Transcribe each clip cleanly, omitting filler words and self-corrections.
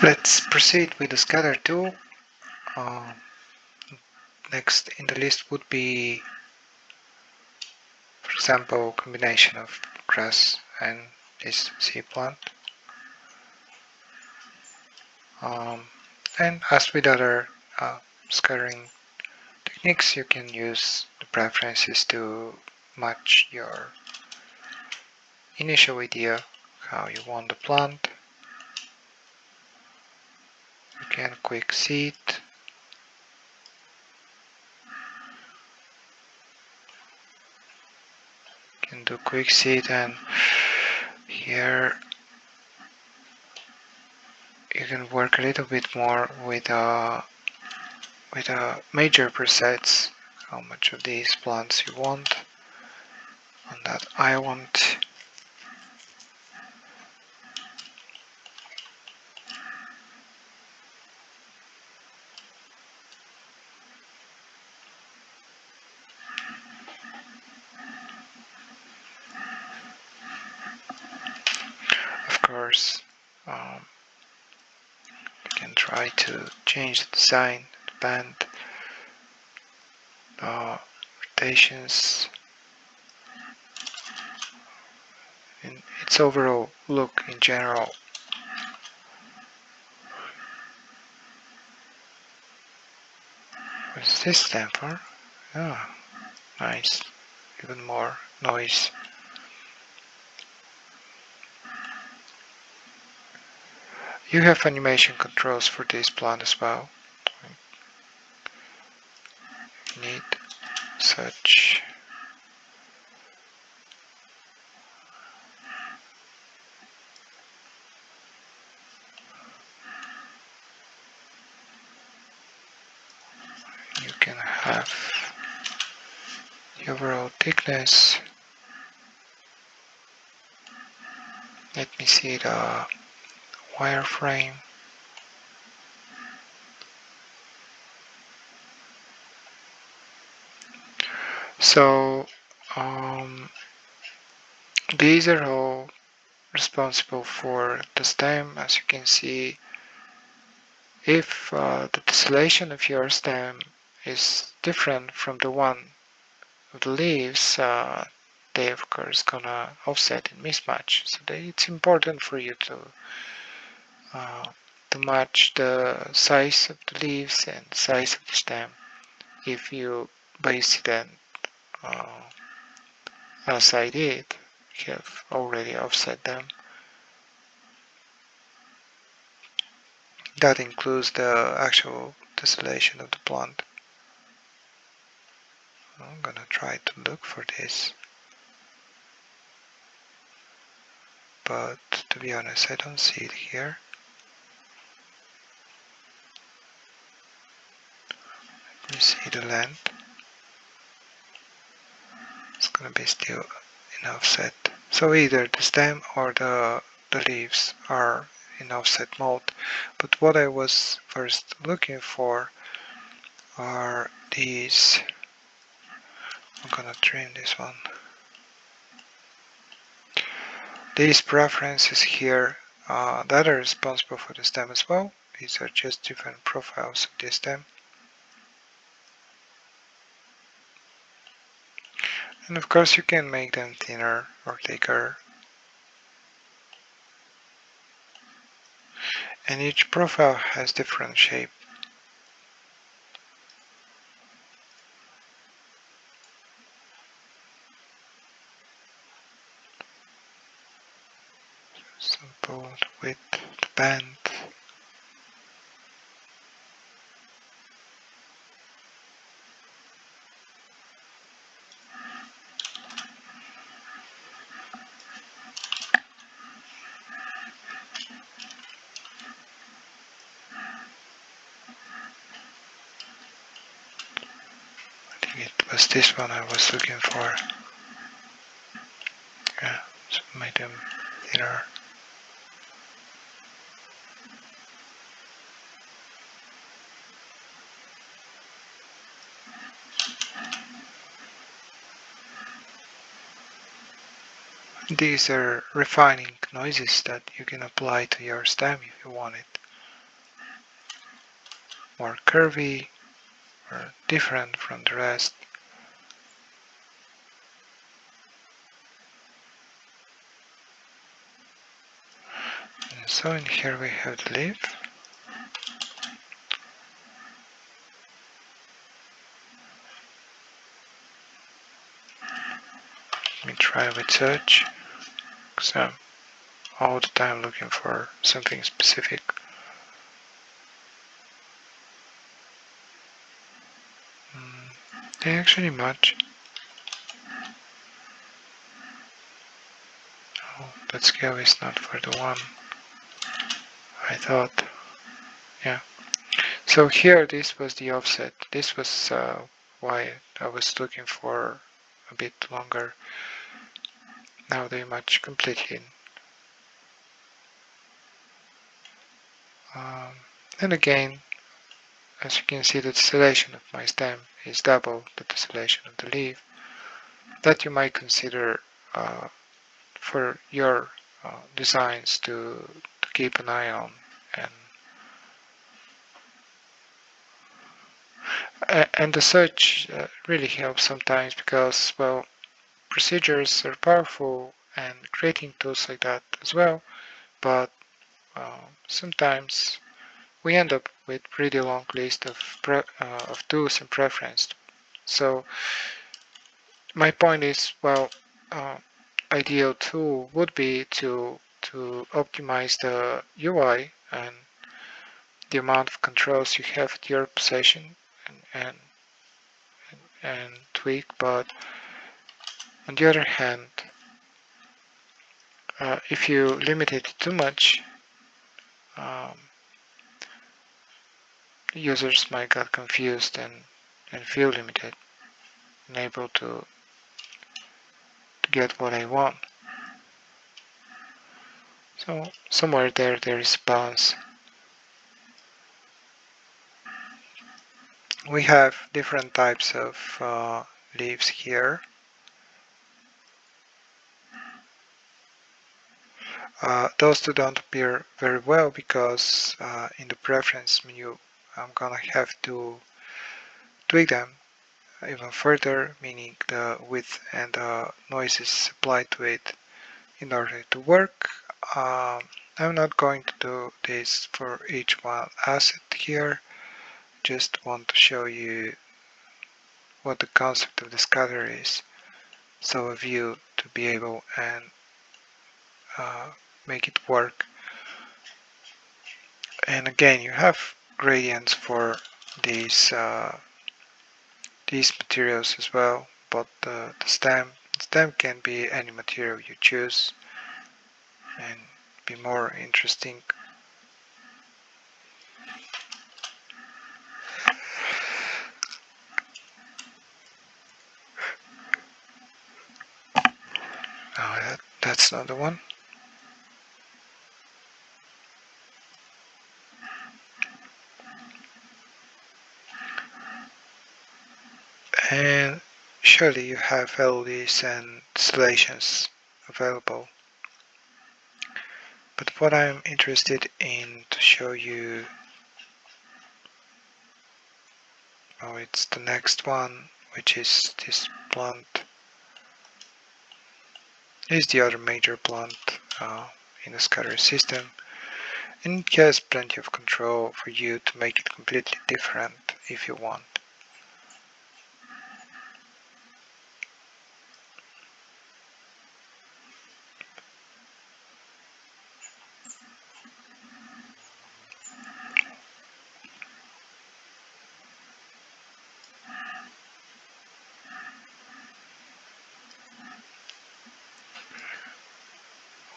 Let's proceed with the scatter tool. Next in the list would be, for example, combination of grass and this sea plant. And as with other scattering techniques, you can use the preferences to match your initial idea, how you want the plant. You can quick seed. You can do quick seed, and here you can work a little bit more with major presets, how much of these plants you want, and that I want. Of course, you can try to change the design, the band, rotations, and its overall look in general. What does this stand for? Oh, nice. Even more noise. You have animation controls for this plant as well. You need such. You can have the overall thickness. Let me see the wireframe. So these are all responsible for the stem. As you can see, if the tessellation of your stem is different from the one of the leaves, they of course gonna offset and mismatch. So it's important for you to match the size of the leaves and size of the stem. If you base it on as I did, have already offset them. That includes the actual tessellation of the plant. I'm gonna try to look for this, but to be honest, I don't see it here. Let me see the length. It's gonna be still in offset. So either the stem or the leaves are in offset mode. But what I was first looking for are these. I'm gonna trim this one. These preferences here that are responsible for the stem as well. These are just different profiles of the stem. And of course you can make them thinner or thicker. And each profile has different shape. Simple width, the band. I think it was this one I was looking for. Yeah, so make them thinner. These are refining noises that you can apply to your stem if you want it. more curvy or different from the rest. And so in here we have the leaf. Let me try with search, because I'm all the time looking for something specific. They actually match. Oh, that scale is not for the one I thought. Yeah. So here this was the offset. This was why I was looking for a bit longer. Now they match completely. And again, as you can see, the tessellation of my stem is double the tessellation of the leaf. That you might consider for your designs to keep an eye on. And the search really helps sometimes because, well, procedures are powerful and creating tools like that as well, but sometimes we end up with pretty long list of tools and preference. So my point is, well, ideal tool would be to optimize the UI and the amount of controls you have at your possession and, and tweak, but on the other hand, if you limit it too much, users might get confused and feel limited, unable to get what I want. So somewhere there is balance. We have different types of leaves here. Those two don't appear very well because in the preference menu I'm gonna have to tweak them even further, meaning the width and the noises applied to it in order to work. I'm not going to do this for each one asset here, just want to show you what the concept of the scatter is, so a view to be able and make it work. And again, you have gradients for these materials as well, but the stem can be any material you choose and be more interesting. No, that's not the one. And surely you have LEDs and installations available. But what I'm interested in to show you, oh, it's the next one, which is this plant. Is the other major plant in the scatter system, and it has plenty of control for you to make it completely different if you want.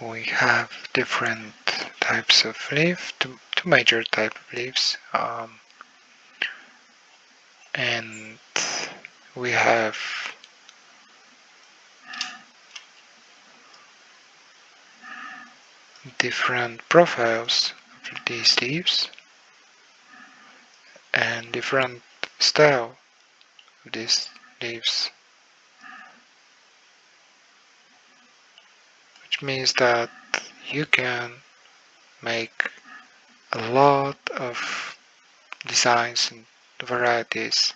We have different types of leaf, two major type of leaves, and we have different profiles of these leaves and different style of these leaves, which means that you can make a lot of designs and varieties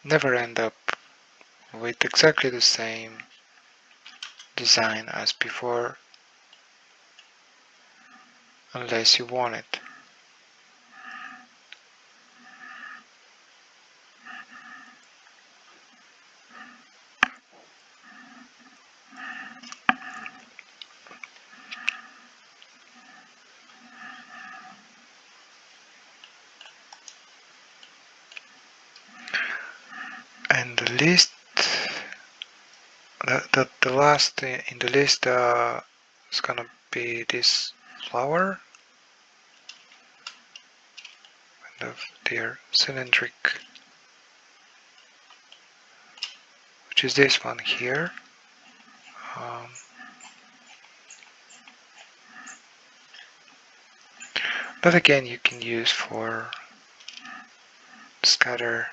never end up with exactly the same design as before unless you want it. And the list, the last in the list is gonna be this flower, kind of their cylindric, which is this one here. Um, that again you can use for scatter.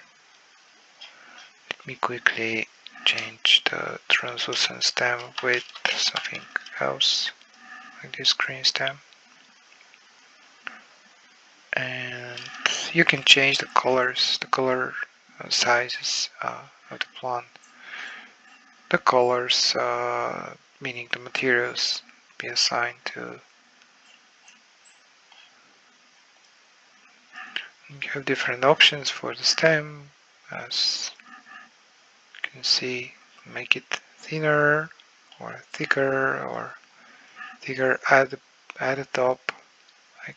Let me quickly change the translucent stem with something else, like this green stem. And you can change the colors, the color sizes of the plant. The colors, meaning the materials, be assigned to. You have different options for the stem, as you can see. Make it thinner or thicker at the top. Like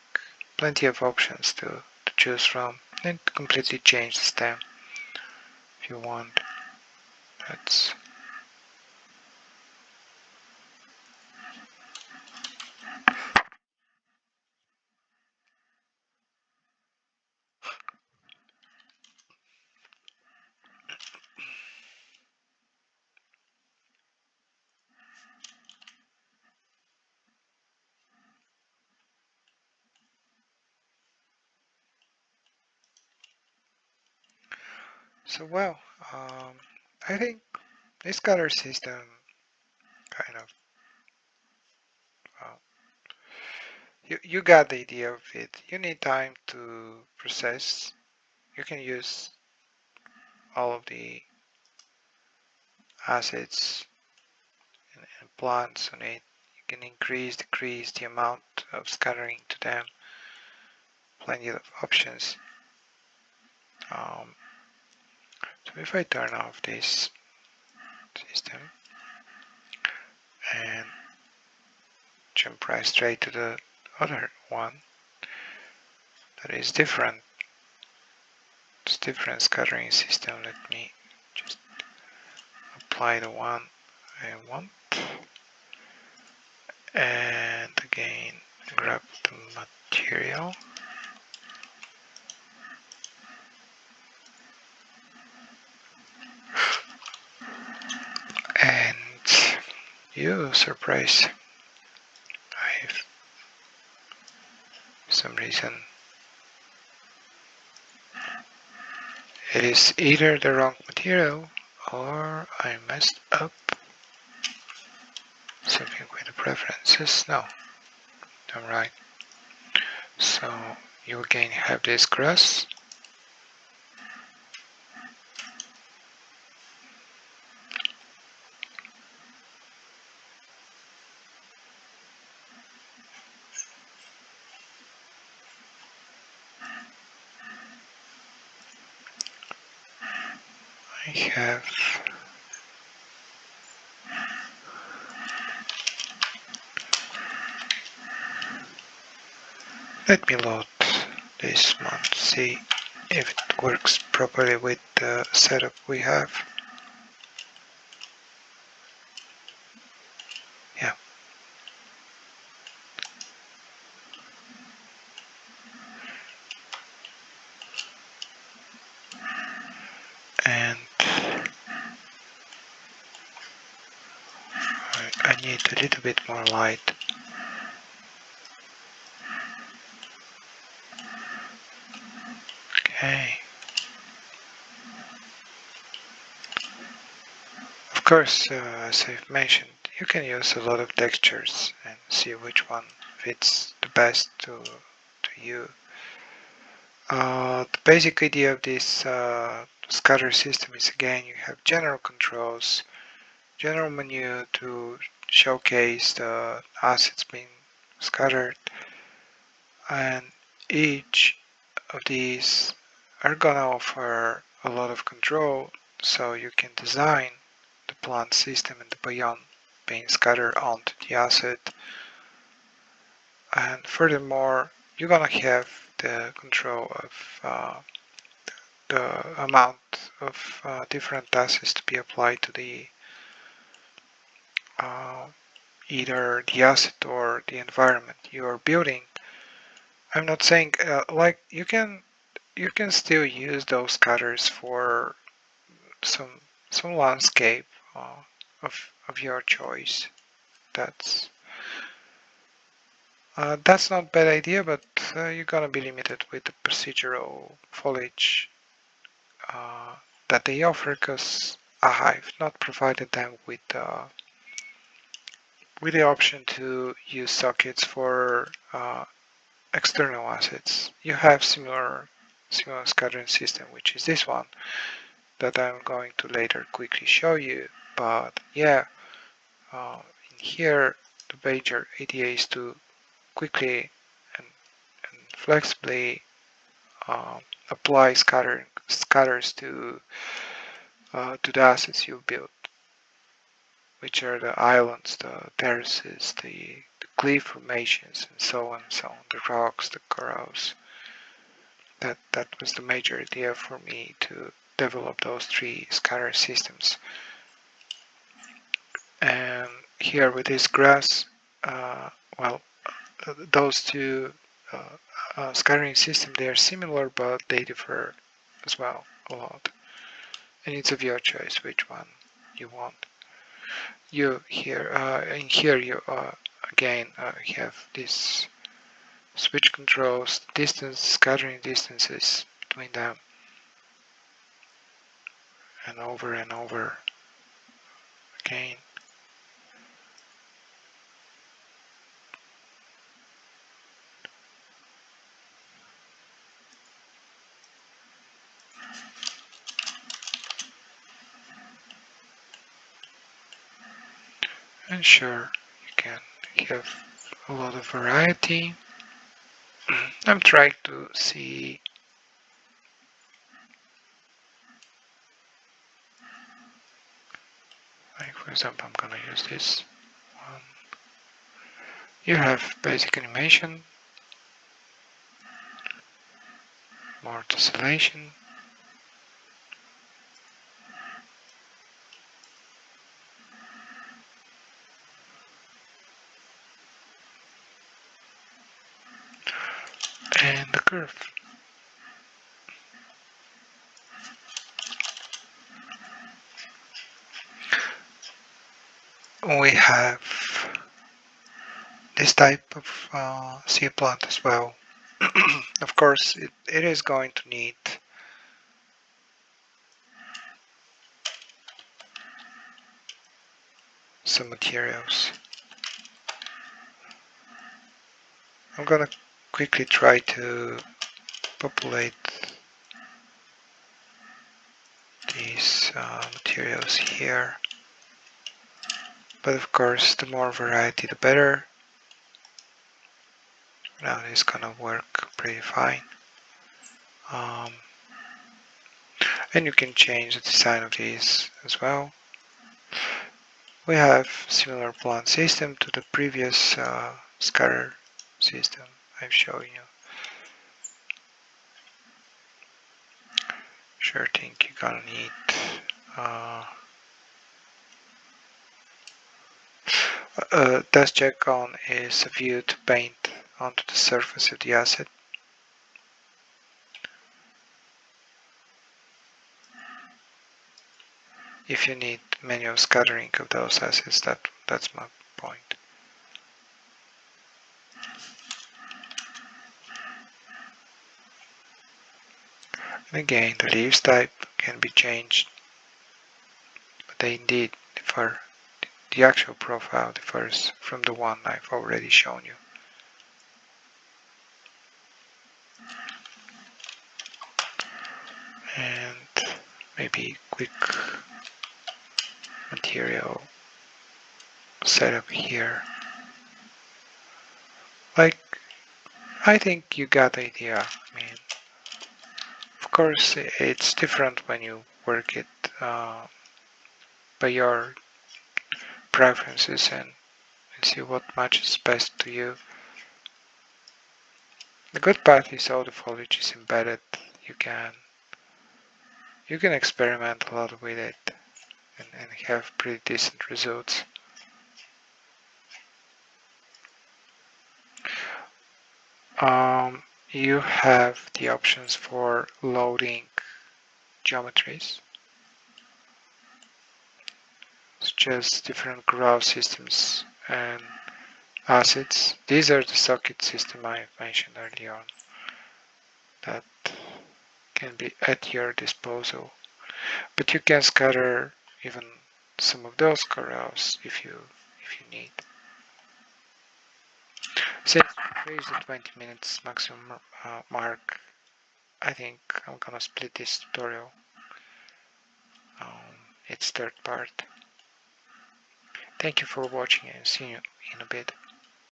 plenty of options to choose from, and completely change the stem if you want. That's so well. I think this color system kind of you got the idea of it. You need time to process. You can use all of the assets and plants on it. You can increase, decrease the amount of scattering to them. Plenty of options. So if I turn off this system and jump right straight to the other one that is different. It's different scattering system. Let me just apply the one I want, and again grab the material, and you surprise, I for some reason it is either the wrong material or I messed up something with the preferences. No, I'm right. So you again have this grass. I have let me load this one to see if it works properly with the setup we have. Yeah. And I need a little bit more light. Okay. Of course, as I've mentioned, you can use a lot of textures and see which one fits the best to you. The basic idea of this scatter system is, again, you have general controls, general menu to showcase the assets being scattered, and each of these are gonna offer a lot of control, so you can design the plant system and the beyond being scattered onto the asset. And furthermore, you're gonna have the control of the amount of different assets to be applied to the uh, either the asset or the environment you are building. I'm not saying like you can still use those scatters for some landscape of your choice. That's that's not a bad idea, but you're gonna be limited with the procedural foliage uh, that they offer, because I've not provided them with the option to use sockets for external assets. You have similar scattering system, which is this one that I'm going to later quickly show you. But yeah, in here the major idea is to quickly and flexibly uh, apply scatters to the assets you built, which are the islands, the terraces, the cliff formations, and so on and so on, the rocks, the corals. That was the major idea for me to develop those three scatter systems. And here with this grass, well, those two scattering systems, they are similar, but they differ as well a lot. And it's of your choice which one you want. You here in here you again have this switch controls, distance, scattering distances between them, and over again. And sure, you can have a lot of variety. I'm trying to see, like for example, I'm gonna use this one. You have basic animation, more tessellation, and the curve. We have this type of sea plant as well. Of course, it is going to need some materials. I'm gonna quickly try to populate these materials here, but of course the more variety the better. Now it's gonna work pretty fine. And you can change the design of these as well. We have similar plant system to the previous scatter system I've shown you. Sure thing you're gonna need dust check on is a view to paint onto the surface of the asset. If you need manual scattering of those assets, that's my point. And again, the leaves type can be changed, but they indeed differ. The actual profile differs from the one I've already shown you. and maybe quick material setup here. Like, I think you got the idea. I mean, of course, it's different when you work it by your preferences and see what matches best to you. The good part is all the foliage is embedded. You can you can experiment a lot with it and have pretty decent results. You have the options for loading geometries, such as different graph systems and assets. These are the socket system I mentioned earlier on that can be at your disposal. But you can scatter even some of those graphs if you need. Since we reached the 20 minutes maximum mark, I think I'm gonna split this tutorial. Its third part. Thank you for watching and see you in a bit.